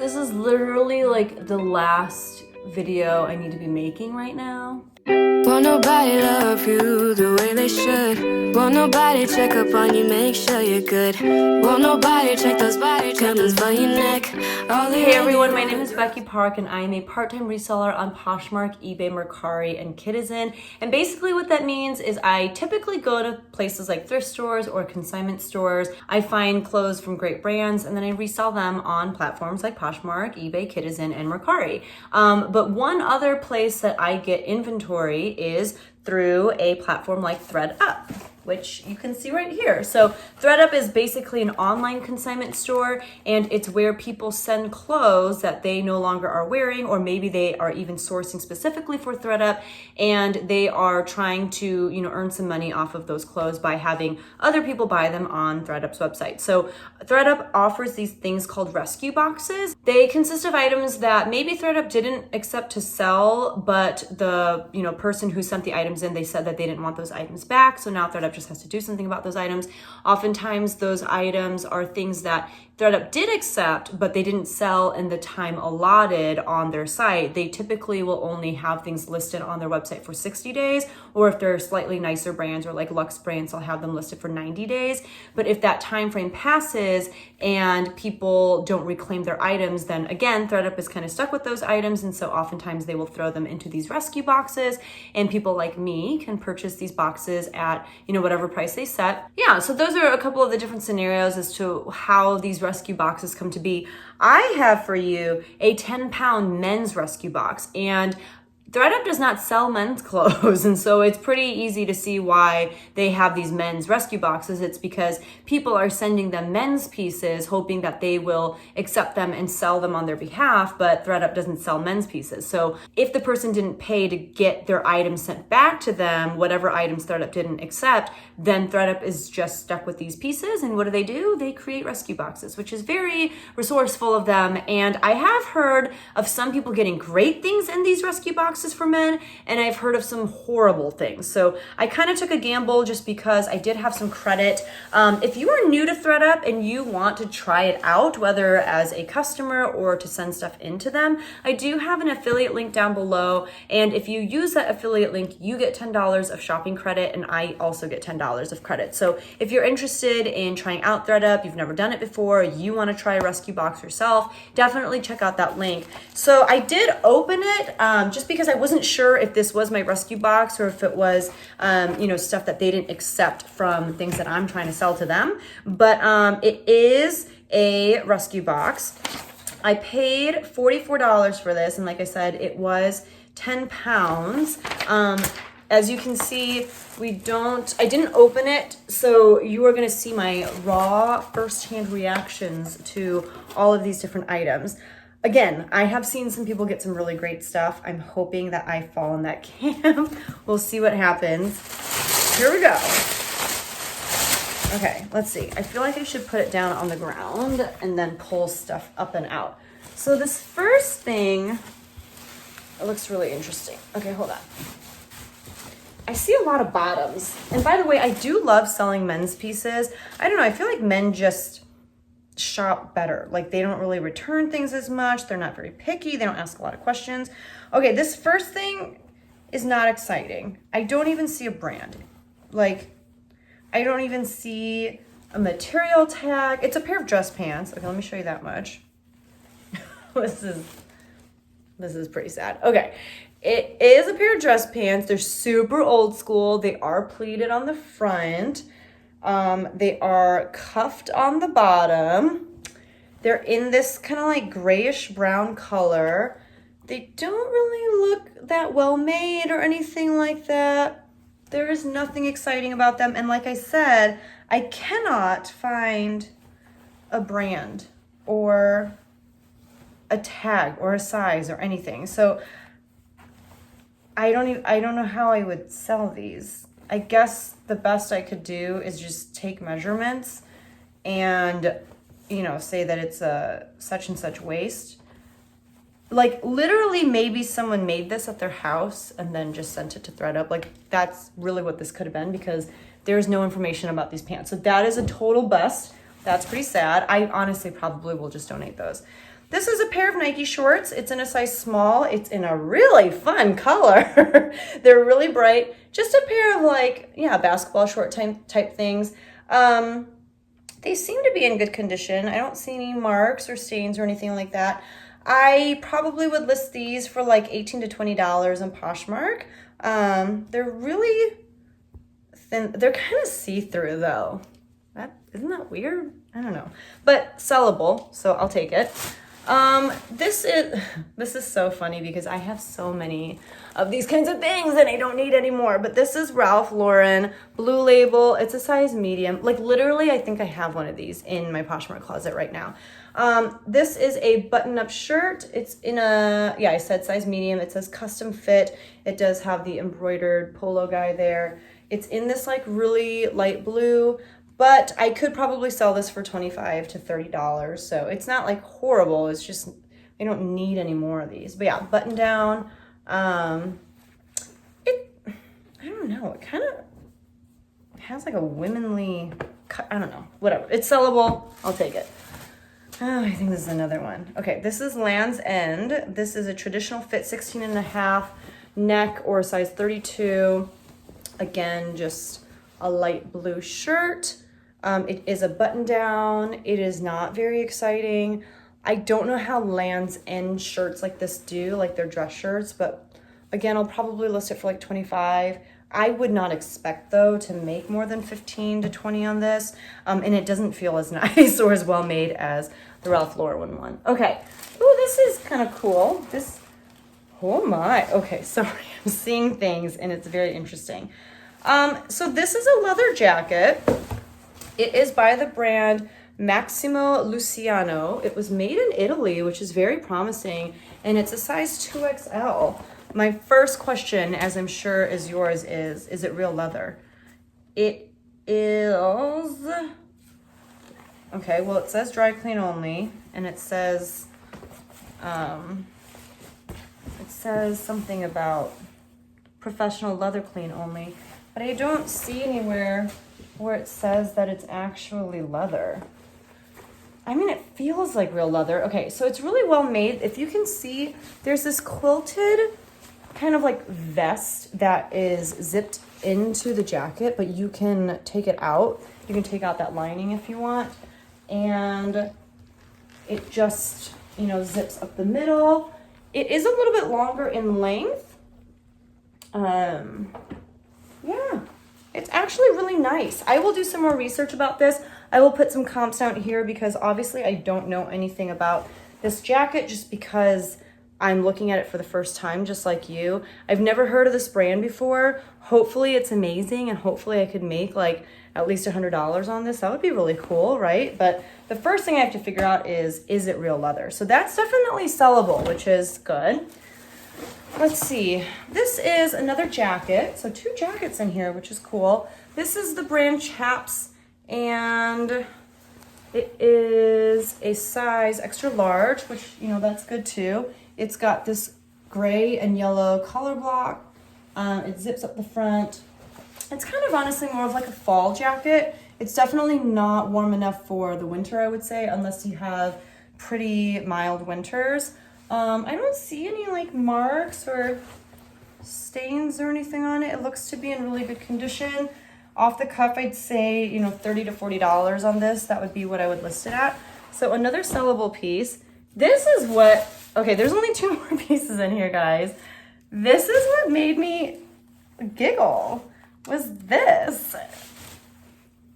This is literally like the last video I need to be making right now. Won't nobody love you the way they should. Won't nobody check up on you, make sure you're good. Won't nobody check those body tremors for your neck. Hey everyone, my name is Becky Park and I am a part-time reseller on Poshmark, eBay, Mercari, and Citizen. And basically what that means is I typically go to places like thrift stores or consignment stores. I find clothes from great brands and then I resell them on platforms like Poshmark, eBay, Citizen, and Mercari. But one other place that I get inventory is through a platform like ThredUP, which you can see right here. So ThredUP is basically an online consignment store, and it's where people send clothes that they no longer are wearing, or maybe they are even sourcing specifically for ThredUP, and they are trying to, earn some money off of those clothes by having other people buy them on ThredUP's website. So ThredUP offers these things called rescue boxes. They consist of items that maybe ThredUP didn't accept to sell, but the person who sent the items in, they said that they didn't want those items back. So now ThredUP just has to do something about those items. Oftentimes those items are things that ThredUP did accept, but they didn't sell in the time allotted on their site. They typically will only have things listed on their website for 60 days, or if they're slightly nicer brands or like luxe brands, they'll have them listed for 90 days. But if that time frame passes and people don't reclaim their items, then again, ThredUP is kind of stuck with those items. And so oftentimes they will throw them into these rescue boxes, and people like me can purchase these boxes at, whatever price they set. Yeah, so those are a couple of the different scenarios as to how these rescue boxes come to be. I have for you a 10-pound men's rescue box, and ThredUP does not sell men's clothes, and so it's pretty easy to see why they have these men's rescue boxes. It's because people are sending them men's pieces, hoping that they will accept them and sell them on their behalf, but ThredUP doesn't sell men's pieces. So if the person didn't pay to get their items sent back to them, whatever items ThredUP didn't accept, then ThredUP is just stuck with these pieces. And what do? They create rescue boxes, which is very resourceful of them. And I have heard of some people getting great things in these rescue boxes for men, and I've heard of some horrible things. So I kind of took a gamble just because I did have some credit. If you are new to ThredUP and you want to try it out, whether as a customer or to send stuff into them, I do have an affiliate link down below. And if you use that affiliate link, you get $10 of shopping credit, and I also get $10 of credit. So if you're interested in trying out ThredUP, you've never done it before, you want to try a rescue box yourself, definitely check out that link. So I did open it just because I wasn't sure if this was my rescue box or if it was, stuff that they didn't accept from things that I'm trying to sell to them. But it is a rescue box. I paid $44 for this, and like I said, it was 10 pounds. As you can see, I didn't open it, so you are gonna see my raw firsthand reactions to all of these different items. Again, I have seen some people get some really great stuff. I'm hoping that I fall in that camp. We'll see what happens. Here we go. Okay, let's see. I feel like I should put it down on the ground and then pull stuff up and out. So this first thing, it looks really interesting. Okay, hold on. I see a lot of bottoms. And by the way, I do love selling men's pieces. I don't know, I feel like men just shop better. Like they don't really return things as much. They're not very picky. They don't ask a lot of questions. Okay, this first thing is not exciting. I don't even see a brand. Like, I don't even see a material tag. It's a pair of dress pants. Okay, let me show you that much. This is pretty sad. Okay, it is a pair of dress pants. They're super old school. They are pleated on the front. They are cuffed on the bottom. They're in this kind of like grayish brown color. They don't really look that well made or anything like that. There is nothing exciting about them. And like I said, I cannot find a brand or a tag or a size or anything. So I don't know how I would sell these. I guess the best I could do is just take measurements and, say that it's a such and such waist. Like literally maybe someone made this at their house and then just sent it to ThredUP. Like that's really what this could have been, because there's no information about these pants. So that is a total bust. That's pretty sad. I honestly probably will just donate those. this is a pair of Nike shorts. It's in a size small. It's in a really fun color. They're really bright. Just a pair of like, yeah, basketball short type things. They seem to be in good condition. I don't see any marks or stains or anything like that. I probably would list these for like $18 to $20 on Poshmark. They're really thin. They're kind of see-through though. Isn't that weird? I don't know. But sellable, so I'll take it. This is so funny because I have so many of these kinds of things and I don't need any more. But this is Ralph Lauren Blue Label. It's a size medium. Like literally, I think I have one of these in my Poshmark closet right now. This is a button-up shirt. It's in a, yeah, I said size medium. It says custom fit. It does have the embroidered polo guy there. It's in this like really light blue. But I could probably sell this for $25 to $30. So it's not like horrible. It's just, I don't need any more of these. But yeah, button down. I don't know. It kind of has like a womanly, I don't know, whatever. It's sellable. I'll take it. Oh, I think this is another one. Okay, this is Land's End. This is a traditional fit, 16 and a half neck or size 32. Again, just a light blue shirt. It is a button down. It is not very exciting. I don't know how Land's End shirts like this do, like their dress shirts, but again, I'll probably list it for like 25. I would not expect though to make more than 15 to 20 on this. And it doesn't feel as nice or as well made as the Ralph Lauren one. Okay. Oh, this is kind of cool. Oh my. Okay, sorry. I'm seeing things and it's very interesting. So this is a leather jacket. It is by the brand Maximo Luciano. It was made in Italy, which is very promising, and it's a size 2XL. My first question, as I'm sure is yours, is it real leather? It is. Okay, well, it says dry clean only, and it says something about professional leather clean only, but I don't see anywhere where it says that it's actually leather. I mean, it feels like real leather. Okay, so it's really well made. If you can see, there's this quilted kind of like vest that is zipped into the jacket, but you can take it out. You can take out that lining if you want. And it just, you know, zips up the middle. It is a little bit longer in length. Yeah. It's actually really nice. I will do some more research about this. I will put some comps out here because obviously I don't know anything about this jacket just because I'm looking at it for the first time, just like you. I've never heard of this brand before. Hopefully it's amazing and hopefully I could make like at least $100 on this. That would be really cool, right? But the first thing I have to figure out is it real leather? So that's definitely sellable, which is good. Let's see, this is another jacket. So 2 jackets in here, which is cool. This is the brand Chaps, and it is a size extra large, which, you know, that's good too. It's got this gray and yellow collar block. It zips up the front. It's kind of honestly more of like a fall jacket. It's definitely not warm enough for the winter, I would say, unless you have pretty mild winters. I don't see any like marks or stains or anything on it. It looks to be in really good condition. Off the cuff, I'd say, you know, $30 to $40 on this. That would be what I would list it at. So another sellable piece. This is what, okay, there's only 2 more pieces in here, guys. This is what made me giggle, was this.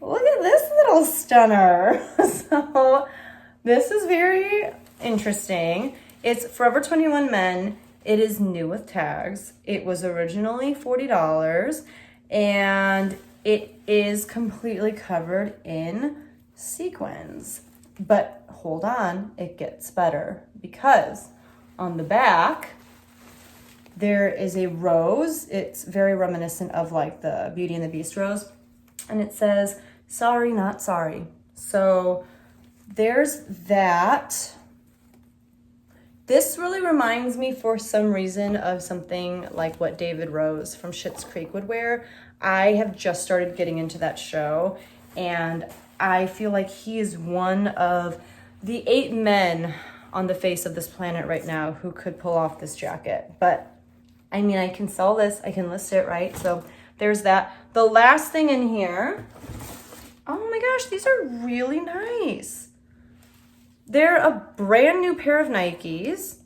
Look at this little stunner. So this is very interesting. It's Forever 21 Men. It is new with tags. It was originally $40 and it is completely covered in sequins. But hold on, it gets better because on the back there is a rose. It's very reminiscent of like the Beauty and the Beast rose. And it says, "Sorry, not sorry." So there's that. This really reminds me for some reason of something like what David Rose from Schitt's Creek would wear. I have just started getting into that show and I feel like he is one of the 8 men on the face of this planet right now who could pull off this jacket. But I mean, I can sell this, I can list it, right? So there's that. The last thing in here, oh my gosh, these are really nice. They're a brand new pair of Nikes.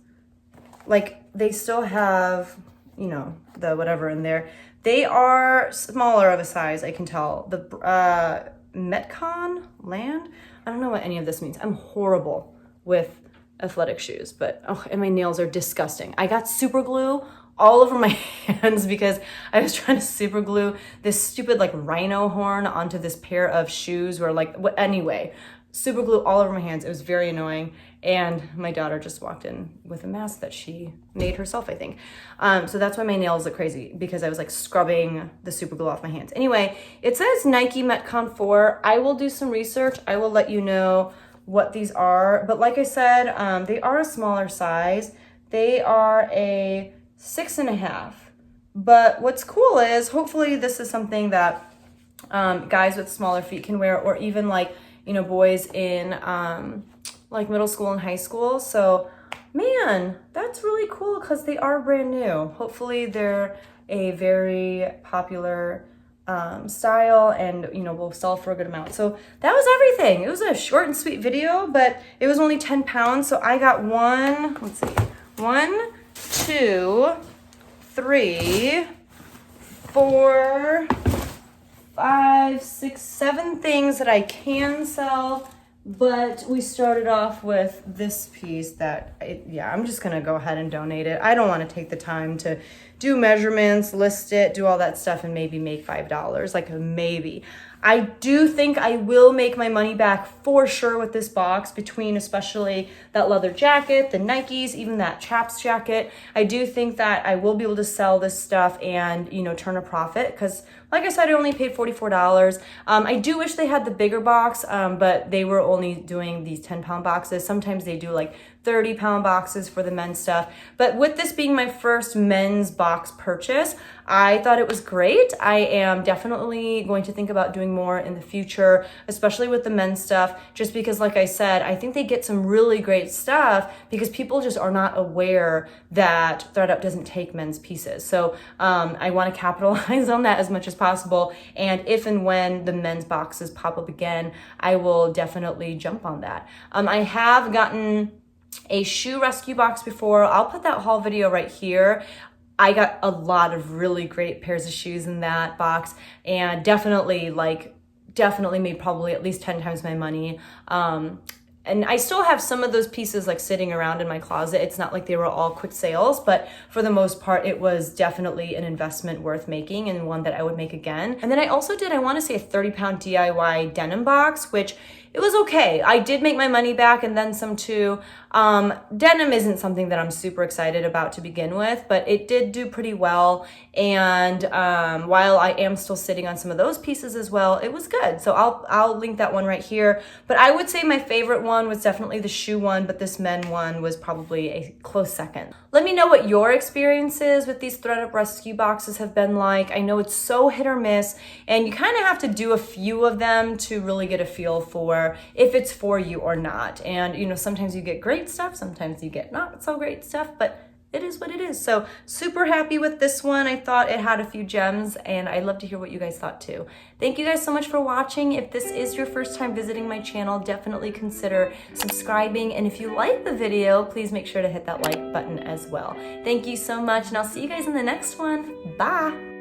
Like, they still have, you know, the whatever in there. They are smaller of a size, I can tell. The Metcon Land? I don't know what any of this means. I'm horrible with athletic shoes, but, oh, and my nails are disgusting. I got super glue all over my hands because I was trying to super glue this stupid like rhino horn onto this pair of shoes where like, anyway, super glue all over my hands. It was very annoying. And my daughter just walked in with a mask that she made herself, I think. So that's why my nails look crazy, because I was like scrubbing the super glue off my hands. Anyway, it says Nike Metcon 4. I will do some research. I will let you know what these are. But like I said, they are a smaller size. They are a 6.5. But what's cool is hopefully this is something that guys with smaller feet can wear, or even like, you know, boys in like middle school and high school. So man, that's really cool because they are brand new. Hopefully they're a very popular style and, you know, will sell for a good amount. So that was everything. It was a short and sweet video, but it was only 10 pounds. So I got 1, 2, 3, 4, 5, 6, 7 things that I can sell. But we started off with this piece that, yeah, I'm just gonna go ahead and donate it. I don't wanna take the time to do measurements, list it, do all that stuff, and maybe make $5, like maybe. I do think I will make my money back for sure with this box, between especially that leather jacket, the Nikes, even that Chaps jacket. I do think that I will be able to sell this stuff and, you know, turn a profit, because like I said, I only paid $44. I do wish they had the bigger box, but they were only doing these 10-pound boxes. Sometimes they do like 30-pound boxes for the men's stuff. But with this being my first men's box purchase, I thought it was great. I am definitely going to think about doing more in the future, especially with the men's stuff, just because, like I said, I think they get some really great stuff because people just are not aware that ThredUP doesn't take men's pieces. So I want to capitalize on that as much as possible. And if and when the men's boxes pop up again, I will definitely jump on that. I have gotten a shoe rescue box before. I'll put that haul video right here. I got a lot of really great pairs of shoes in that box, and definitely made probably at least 10 times my money. And I still have some of those pieces like sitting around in my closet. It's not like they were all quick sales, but for the most part, it was definitely an investment worth making and one that I would make again. And then I also did, I want to say, a 30-pound DIY denim box, which it was okay. I did make my money back and then some too. Denim isn't something that I'm super excited about to begin with, but it did do pretty well. And while I am still sitting on some of those pieces as well, it was good. So I'll link that one right here. But I would say my favorite one was definitely the shoe one, but this men one was probably a close second. Let me know what your experiences with these ThredUP rescue boxes have been like. I know it's so hit or miss, and you kind of have to do a few of them to really get a feel for if it's for you or not. And, you know, sometimes you get great stuff, sometimes you get not so great stuff, but it is what it is. So super happy with this one. I thought it had a few gems, and I'd love to hear what you guys thought too. Thank you guys so much for watching. If this is your first time visiting my channel, definitely consider subscribing. And if you like the video, please make sure to hit that like button as well. Thank you so much, and I'll see you guys in the next one. Bye.